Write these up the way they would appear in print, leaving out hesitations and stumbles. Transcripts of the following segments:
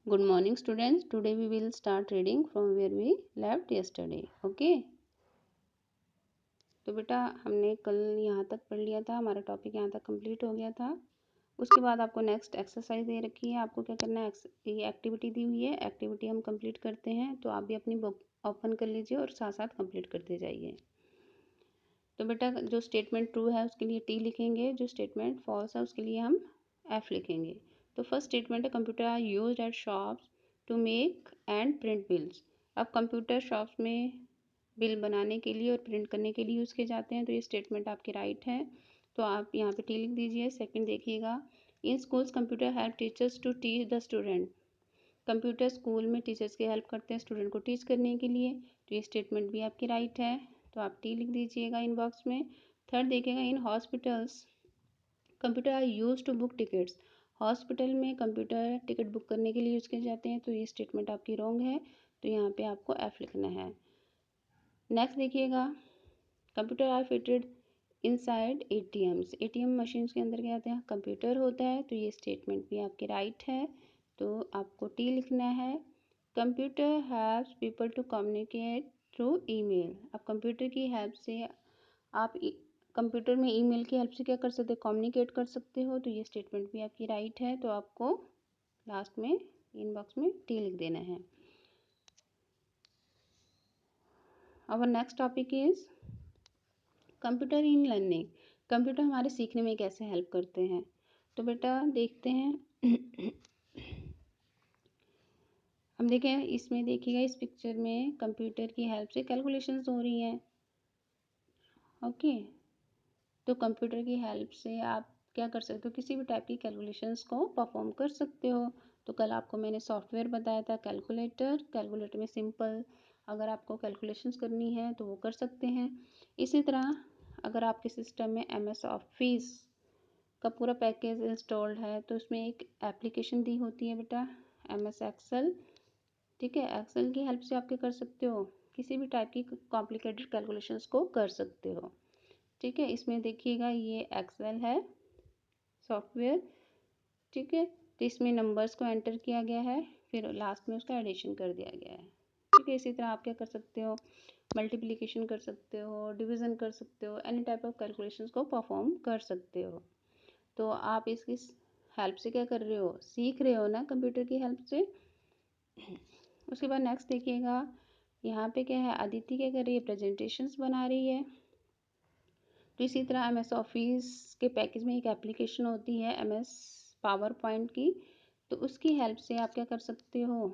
Good morning students. Today we will start reading from where we left yesterday. Okay. तो बेटा हमने कल यहाँ तक पढ़ लिया था, हमारा टॉपिक यहाँ तक कंप्लीट हो गया था। उसके बाद आपको नेक्स्ट एक्सरसाइज दे रखी है, आपको क्या करना है, ये एक्टिविटी दी हुई है, एक्टिविटी हम कंप्लीट करते हैं। तो आप भी अपनी बुक ओपन कर लीजिए और साथ साथ कंप्लीट करते जाइए। तो बेटा जो स्टेटमेंट ट्रू है उसके लिए टी लिखेंगे, जो स्टेटमेंट फॉल्स है उसके लिए हम एफ लिखेंगे। तो फर्स्ट स्टेटमेंट है computer are used at shops to make and print bills. अब कंप्यूटर शॉप्स में बिल बनाने के लिए और प्रिंट करने के लिए यूज़ किए जाते हैं, तो ये स्टेटमेंट आपकी राइट है। तो आप यहाँ पे टी लिख दीजिए। सेकंड देखिएगा, in schools computer help teachers to teach the student. Computer school में टीचर्स की हेल्प करते हैं स्टूडेंट को टीच करने के लिए, तो ये स्टेटमेंट भी आपकी राइट है। तो आप टी लिख दीजिएगा इन बॉक्स में। थर्ड देखिएगा, in hospitals computer are use to book tickets. Hospital में कंप्यूटर टिकट बुक करने के लिए यूज़ किए जाते हैं, तो ये स्टेटमेंट आपकी रॉन्ग है। तो यहाँ पे आपको एफ लिखना है। नेक्स्ट देखिएगा, computer are fitted inside ATMs. ATM machine के अंदर क्या होता है, कंप्यूटर होता है, तो ये स्टेटमेंट भी आपकी राइट है। तो आपको टी लिखना है। Computer haves people to communicate through email. अब कंप्यूटर की हेल्प से आप कंप्यूटर में ईमेल की हेल्प से क्या कर सकते हो, कम्युनिकेट कर सकते हो, तो ये स्टेटमेंट भी आपकी राइट है। तो आपको लास्ट में इनबॉक्स में टी लिख देना है। Our next topic is computer in learning. Computer हमारे सीखने में कैसे हेल्प करते हैं, तो बेटा देखते हैं। हम देखें इसमें, देखिएगा इस पिक्चर में कंप्यूटर की हेल्प से कैलकुलेशंस हो रही हैं। ओके, तो कंप्यूटर की हेल्प से आप क्या कर सकते हो, किसी भी टाइप की कैलकुलेशंस को परफॉर्म कर सकते हो। तो कल आपको मैंने सॉफ्टवेयर बताया था कैलकुलेटर। कैलकुलेटर में सिंपल अगर आपको कैलकुलेशंस करनी है तो वो कर सकते हैं। इसी तरह अगर आपके सिस्टम में MS ऑफिस का पूरा पैकेज इंस्टॉल्ड है, तो उसमें एक एप्लीकेशन दी होती है बेटा, MS एक्सेल। ठीक है, एक्सेल की हेल्प से आप क्या कर सकते हो, किसी भी टाइप की कॉम्प्लिकेटेड कैलकुलेशंस को कर सकते हो। ठीक है, इसमें देखिएगा ये एक्सेल है सॉफ्टवेयर। ठीक है, तो इसमें नंबर्स को एंटर किया गया है, फिर लास्ट में उसका एडिशन कर दिया गया है। ठीक है, इसी तरह आप क्या कर सकते हो, मल्टीप्लिकेशन कर सकते हो, डिवीज़न कर सकते हो, एनी टाइप ऑफ कैलकुलेशंस को परफॉर्म कर सकते हो। तो आप इसकी हेल्प से क्या कर रहे हो, सीख रहे हो ना कंप्यूटर की हेल्प से। उसके बाद नेक्स्ट देखिएगा, यहाँ पे क्या है, अदिति क्या कर रही है, प्रेजेंटेशंस बना रही है। तो इसी तरह MS ऑफिस के पैकेज में एक एप्लीकेशन होती है MS पावर पॉइंट की, तो उसकी हेल्प से आप क्या कर सकते हो,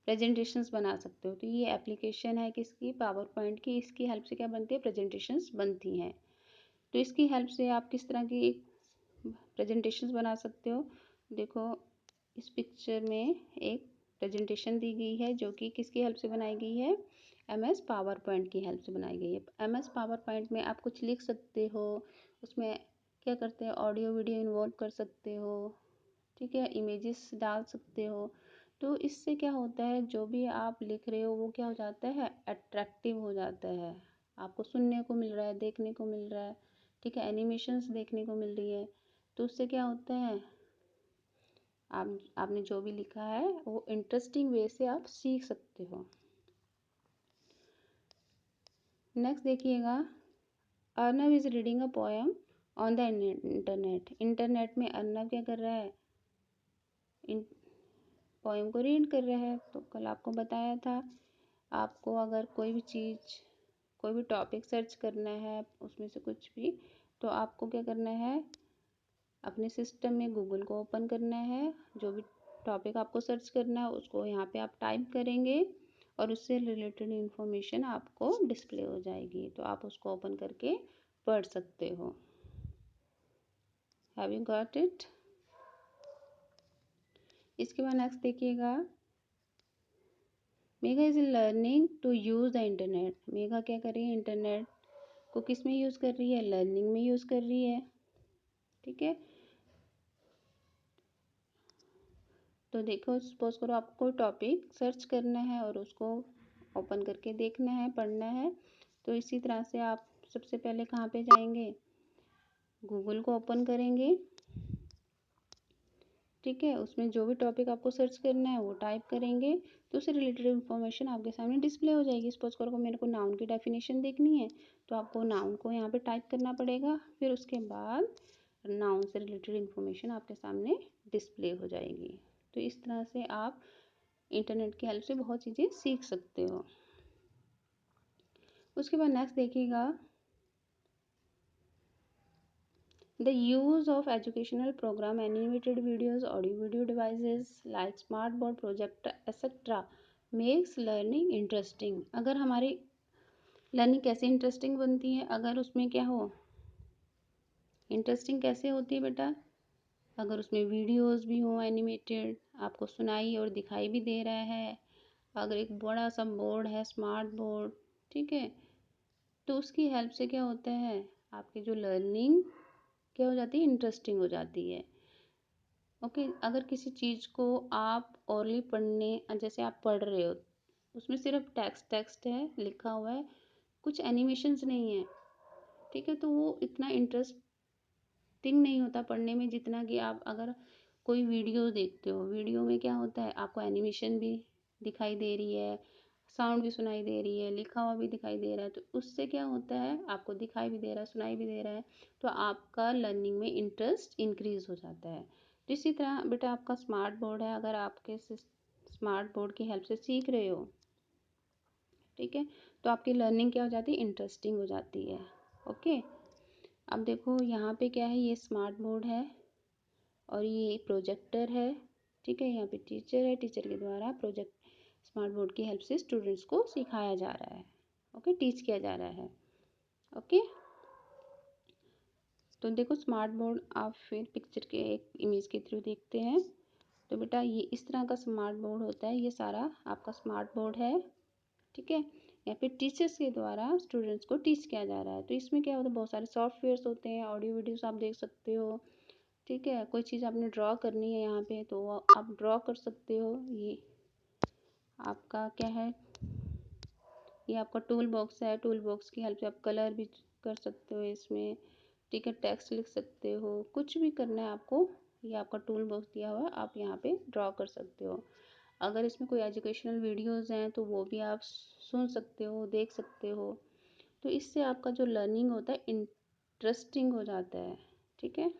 प्रेजेंटेशंस बना सकते हो। तो ये एप्लीकेशन है किसकी, पावर पॉइंट की, इसकी हेल्प से क्या बनती है, प्रेजेंटेशंस बनती हैं। तो इसकी हेल्प से आप किस तरह की प्रेजेंटेशंस बना सकते हो। देखो इस पिक्चर में एक प्रेजेंटेशन दी गई है जो कि किसकी हेल्प से बनाई गई है, MS पावर पॉइंट की हेल्प से बनाई गई है। MS पावर पॉइंट में आप कुछ लिख सकते हो, उसमें क्या करते हैं, ऑडियो वीडियो इन्वॉल्व कर सकते हो। ठीक है, इमेजेस डाल सकते हो। तो इससे क्या होता है, जो भी आप लिख रहे हो वो क्या हो जाता है, अट्रैक्टिव हो जाता है, आपको सुनने को मिल रहा है, देखने को मिल रहा है। ठीक है, एनिमेशंस देखने को मिल रही है। तो उससे क्या होता है, आपने जो भी लिखा है वो इंटरेस्टिंग वे से आप सीख सकते हो। नेक्स्ट देखिएगा, Arnav is reading a poem on the internet. Internet में अर्नव क्या कर रहा है, पोएम को रीड कर रहा है। तो कल आपको बताया था, आपको अगर कोई भी चीज़, कोई भी टॉपिक सर्च करना है उसमें से कुछ भी, तो आपको क्या करना है, अपने सिस्टम में गूगल को ओपन करना है, जो भी टॉपिक आपको सर्च करना है उसको यहाँ पे आप टाइप करेंगे और उससे रिलेटेड इन्फॉर्मेशन आपको डिस्प्ले हो जाएगी, तो आप उसको ओपन करके पढ़ सकते हो। Have you got it. इसके बाद नेक्स्ट देखिएगा, Megha is learning to use the internet. Megha क्या कर रही है, इंटरनेट को किस में यूज़ कर रही है, लर्निंग में यूज़ कर रही है। ठीक है, तो देखो सपोज करो आपको कोई टॉपिक सर्च करना है और उसको ओपन करके देखना है, पढ़ना है। तो इसी तरह से आप सबसे पहले कहाँ पे जाएंगे, गूगल को ओपन करेंगे। ठीक है, उसमें जो भी टॉपिक आपको सर्च करना है वो टाइप करेंगे तो उससे रिलेटेड इन्फॉर्मेशन आपके सामने डिस्प्ले हो जाएगी। सपोज करो मेरे को नाउन की डेफिनेशन देखनी है तो आपको नाउन को यहाँ पे टाइप करना पड़ेगा, फिर उसके बाद नाउन से रिलेटेड इन्फॉर्मेशन आपके सामने डिस्प्ले हो जाएगी। तो इस तरह से आप इंटरनेट की हेल्प से बहुत चीज़ें सीख सकते हो। उसके बाद नेक्स्ट देखिएगा, the use of educational program, animated videos, audio video devices like smart board, projector etc. makes learning interesting। अगर हमारी लर्निंग कैसे इंटरेस्टिंग बनती है, अगर उसमें क्या हो, इंटरेस्टिंग कैसे होती है बेटा, अगर उसमें वीडियोस भी हो एनिमेटेड, आपको सुनाई और दिखाई भी दे रहा है, अगर एक बड़ा सा बोर्ड है स्मार्ट बोर्ड, ठीक है, तो उसकी हेल्प से क्या होता है, आपकी जो लर्निंग क्या हो जाती है, इंटरेस्टिंग हो जाती है। ओके, अगर किसी चीज़ को आप ओरली पढ़ने, जैसे आप पढ़ रहे हो, उसमें सिर्फ टेक्स्ट है लिखा हुआ है, कुछ एनिमेशंस नहीं है, ठीक है, तो वो इतना इंटरेस्टिंग नहीं होता पढ़ने में जितना कि आप अगर कोई वीडियो देखते हो। वीडियो में क्या होता है, आपको एनिमेशन भी दिखाई दे रही है, साउंड भी सुनाई दे रही है, लिखा हुआ भी दिखाई दे रहा है, तो उससे क्या होता है, आपको दिखाई भी दे रहा है, सुनाई भी दे रहा है, तो आपका लर्निंग में इंटरेस्ट इंक्रीज हो जाता है। तो इसी तरह बेटा आपका स्मार्ट बोर्ड है, अगर आपके स्मार्ट बोर्ड की हेल्प से सीख रहे हो, ठीक है, तो आपकी लर्निंग क्या हो जाती है, इंटरेस्टिंग हो जाती है। ओके, अब देखो यहाँ पे क्या है, ये स्मार्ट बोर्ड है और ये प्रोजेक्टर है, ठीक है, यहाँ पे टीचर है, टीचर के द्वारा प्रोजेक्ट स्मार्ट बोर्ड की हेल्प से स्टूडेंट्स को सिखाया जा रहा है। ओके, टीच किया जा रहा है। ओके, तो देखो स्मार्ट बोर्ड आप फिर पिक्चर के एक इमेज के थ्रू देखते हैं। तो बेटा ये इस तरह का स्मार्ट बोर्ड होता है, ये सारा आपका स्मार्ट बोर्ड है, ठीक है, या फिर टीचर्स के द्वारा स्टूडेंट्स को टीच किया जा रहा है। तो इसमें क्या होता है, बहुत सारे सॉफ्टवेयर्स होते हैं, ऑडियो वीडियोस आप देख सकते हो, ठीक है, कोई चीज़ आपने ड्रॉ करनी है यहाँ पे तो आप ड्रॉ कर सकते हो। ये आपका क्या है, ये आपका टूल बॉक्स है, टूल बॉक्स की हेल्प से आप कलर भी कर सकते हो इसमें, ठीक है, टेक्स्ट लिख सकते हो, कुछ भी करना है आपको, ये आपका टूल बॉक्स दिया हुआ है, आप यहाँ पे ड्रॉ कर सकते हो। अगर इसमें कोई एजुकेशनल वीडियोज़ हैं तो वो भी आप सुन सकते हो, देख सकते हो, तो इससे आपका जो लर्निंग होता है इंटरेस्टिंग हो जाता है, ठीक है।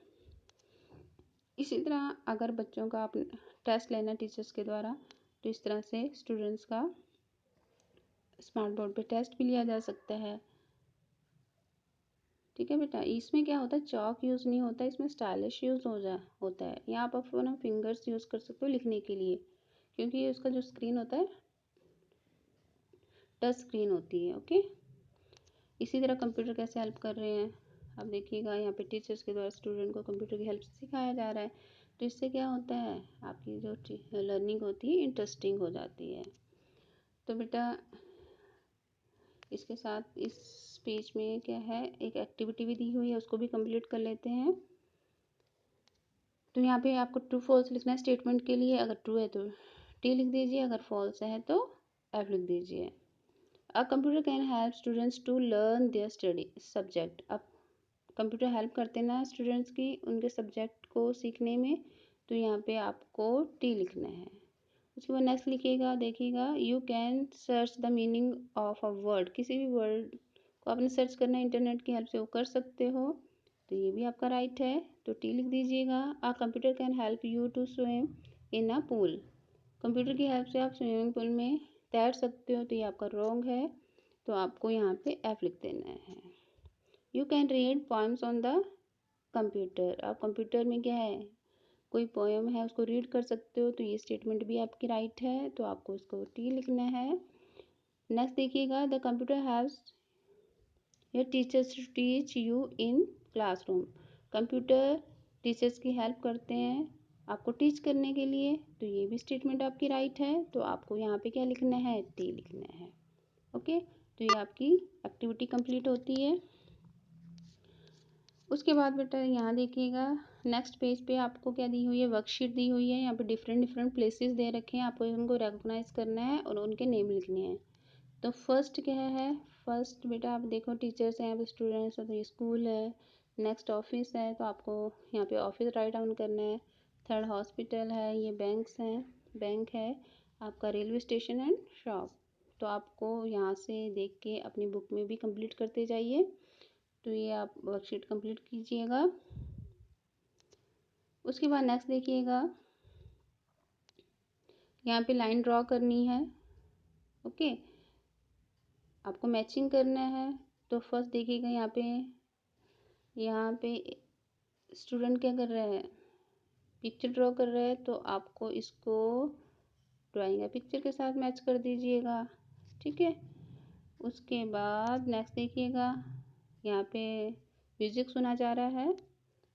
इसी तरह अगर बच्चों का आप टेस्ट लेना टीचर्स के द्वारा, तो इस तरह से स्टूडेंट्स का स्मार्ट बोर्ड पे टेस्ट भी लिया जा सकता है, ठीक है बेटा। इसमें क्या होता है, चॉक यूज़ नहीं होता, इसमें स्टाइलिश यूज़ होता है। यहाँ आप अपना फिंगर्स यूज़ कर सकते हो लिखने के लिए, क्योंकि ये उसका जो स्क्रीन होता है टच स्क्रीन होती है। ओके, इसी तरह कंप्यूटर कैसे हेल्प कर रहे हैं, अब देखिएगा यहाँ पे टीचर्स के द्वारा स्टूडेंट को कंप्यूटर की हेल्प से सिखाया जा रहा है, तो इससे क्या होता है, आपकी जो लर्निंग होती है इंटरेस्टिंग हो जाती है। तो बेटा इसके साथ इस पेज में क्या है, एक एक्टिविटी भी दी हुई है, उसको भी कंप्लीट कर लेते हैं। तो यहाँ पे आपको ट्रू फॉल्स लिखना है स्टेटमेंट के लिए, अगर ट्रू है तो टी लिख दीजिए, अगर फॉल्स है तो एफ लिख दीजिए। A computer can help students to learn their study subject. अब कंप्यूटर हेल्प करते हैं ना स्टूडेंट्स की उनके सब्जेक्ट को सीखने में, तो यहाँ पे आपको टी लिखना है। उसके बाद नेक्स्ट लिखिएगा, देखिएगा, you can search the meaning of a word, किसी भी वर्ड को आपने सर्च करना है इंटरनेट की हेल्प से वो कर सकते हो, तो ये भी आपका राइट है, तो टी लिख दीजिएगा। A computer can help you to swim in a pool, computer की हेल्प से आप स्विमिंग पूल में तैर सकते हो, तो ये आपका रॉन्ग है, तो आपको यहाँ पे एफ लिख देना है। You can read poems on the computer, आप कंप्यूटर में क्या है, कोई पोएम है उसको रीड कर सकते हो, तो ये स्टेटमेंट भी आपकी राइट है, तो आपको इसको टी लिखना है। नेक्स्ट देखिएगा, the computer has your teachers to teach you in classroom, computer teachers की हेल्प करते हैं आपको टीच करने के लिए, तो ये भी स्टेटमेंट आपकी राइट है, तो आपको यहाँ पे क्या लिखना है, टी लिखना है। ओके, तो ये आपकी एक्टिविटी कंप्लीट होती है। उसके बाद बेटा यहाँ देखिएगा, नेक्स्ट पेज पे आपको क्या दी हुई है, वर्कशीट दी हुई है, यहाँ पे डिफरेंट डिफरेंट प्लेसेस दे रखे हैं, आपको उनको रिकॉग्नाइज करना है और उनके नेम लिखने हैं। तो फर्स्ट क्या है, फर्स्ट बेटा आप देखो टीचर्स हैं, यहाँ पे स्टूडेंट्स हैं, तो ये स्कूल है। नेक्स्ट ऑफिस है, तो आपको यहाँ पे ऑफिस राइट डाउन करना है। थर्ड हॉस्पिटल है, ये बैंक्स हैं, बैंक है, आपका रेलवे स्टेशन एंड शॉप। तो आपको यहाँ से देख के अपनी बुक में भी कंप्लीट करते जाइए। तो ये आप वर्कशीट कंप्लीट कीजिएगा। उसके बाद नेक्स्ट देखिएगा, यहाँ पे लाइन ड्रॉ करनी है। ओके, आपको मैचिंग करना है। तो फर्स्ट देखिएगा यहाँ पे स्टूडेंट क्या कर रहा है, पिक्चर ड्रॉ कर रहा है। तो आपको इसको ड्राइंग या पिक्चर के साथ मैच कर दीजिएगा, ठीक है। उसके बाद नेक्स्ट देखिएगा, यहाँ पे म्यूज़िक सुना जा रहा है,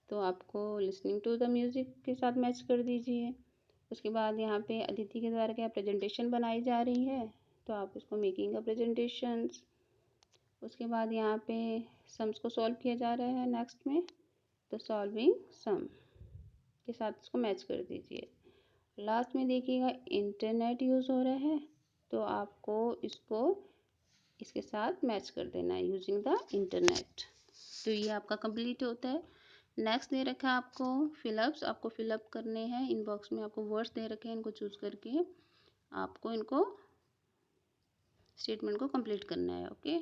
तो आपको लिसनिंग टू द म्यूज़िक के साथ मैच कर दीजिए। उसके बाद यहाँ पे अदिति के द्वारा क्या प्रेजेंटेशन बनाई जा रही है, तो आप इसको मेकिंग अ प्रेजेंटेशंस। उसके बाद यहाँ पे सम्स को सॉल्व किया जा रहा है नेक्स्ट में, तो सॉल्विंग सम के साथ इसको मैच कर दीजिए। लास्ट में देखिएगा इंटरनेट यूज़ हो रहा है, तो आपको इसको इसके साथ मैच कर देना है, यूजिंग द इंटरनेट। तो ये आपका कंप्लीट होता है। नेक्स्ट दे रखा है आपको फिलअप्स, आपको फिलअप करने हैं। इनबॉक्स में आपको वर्ड्स दे रखे हैं, इनको चूज करके आपको इनको स्टेटमेंट को कंप्लीट करना है। ओके,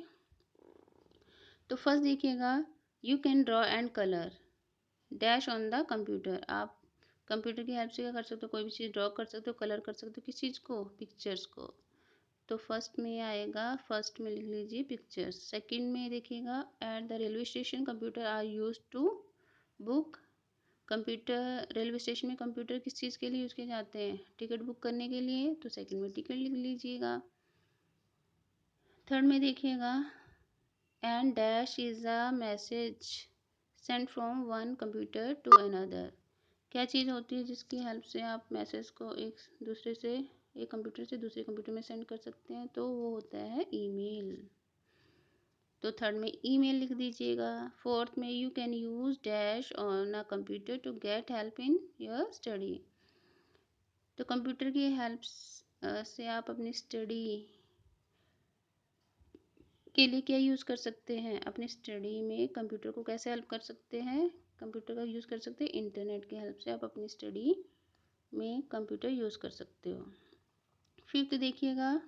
तो फर्स्ट देखिएगा, you can draw and colour dash on the computer. आप कंप्यूटर की हेल्प से क्या कर सकते हो, कोई भी चीज़ ड्रॉ कर सकते हो, कलर कर सकते हो। किस चीज़ को, पिक्चर्स को। तो फर्स्ट में आएगा, फर्स्ट में लिख लीजिए पिक्चर्स। सेकंड में देखिएगा, at the railway station computer are use to book. Computer, railway station में कंप्यूटर किस चीज़ के लिए यूज़ किए जाते हैं, टिकट बुक करने के लिए। तो सेकंड में टिकट लिख लीजिएगा। थर्ड में देखिएगा, and dash is a message send from one computer to another. क्या चीज़ होती है जिसकी हेल्प से आप मैसेज को एक कंप्यूटर से दूसरे कंप्यूटर में सेंड कर सकते हैं, तो वो होता है ईमेल। तो थर्ड में ईमेल लिख दीजिएगा। फोर्थ में, you can use dash on a computer to get help in your study. तो कंप्यूटर की हेल्प से आप अपनी स्टडी के लिए क्या यूज़ कर सकते हैं, अपनी स्टडी में कंप्यूटर को कैसे हेल्प कर सकते हैं। कंप्यूटर का यूज़ कर सकते हैं, इंटरनेट की हेल्प से आप अपनी स्टडी में कंप्यूटर यूज़ कर सकते हो। फिफ्थ देखिएगा,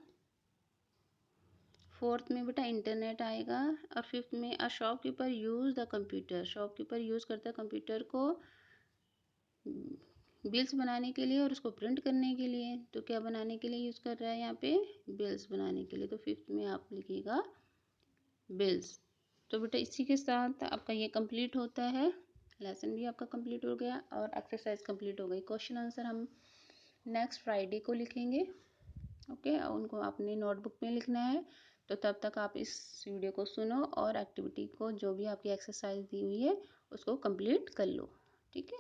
फोर्थ में बेटा इंटरनेट आएगा, और फिफ्थ में a shopkeeper use the computer. Shopkeeper use करता है कंप्यूटर को बिल्स बनाने के लिए और उसको प्रिंट करने के लिए। तो क्या बनाने के लिए यूज़ कर रहा है यहाँ पे, बिल्स बनाने के लिए। तो फिफ्थ में आप लिखिएगा बिल्स। तो बेटा इसी के साथ आपका ये कंप्लीट होता है, लेसन भी आपका कंप्लीट हो गया और एक्सरसाइज कंप्लीट हो गई। क्वेश्चन आंसर हम नेक्स्ट फ्राइडे को लिखेंगे। ओके, उनको अपनी नोटबुक में लिखना है। तो तब तक आप इस वीडियो को सुनो और एक्टिविटी को, जो भी आपकी एक्सरसाइज दी हुई है, उसको कंप्लीट कर लो। ठीक है।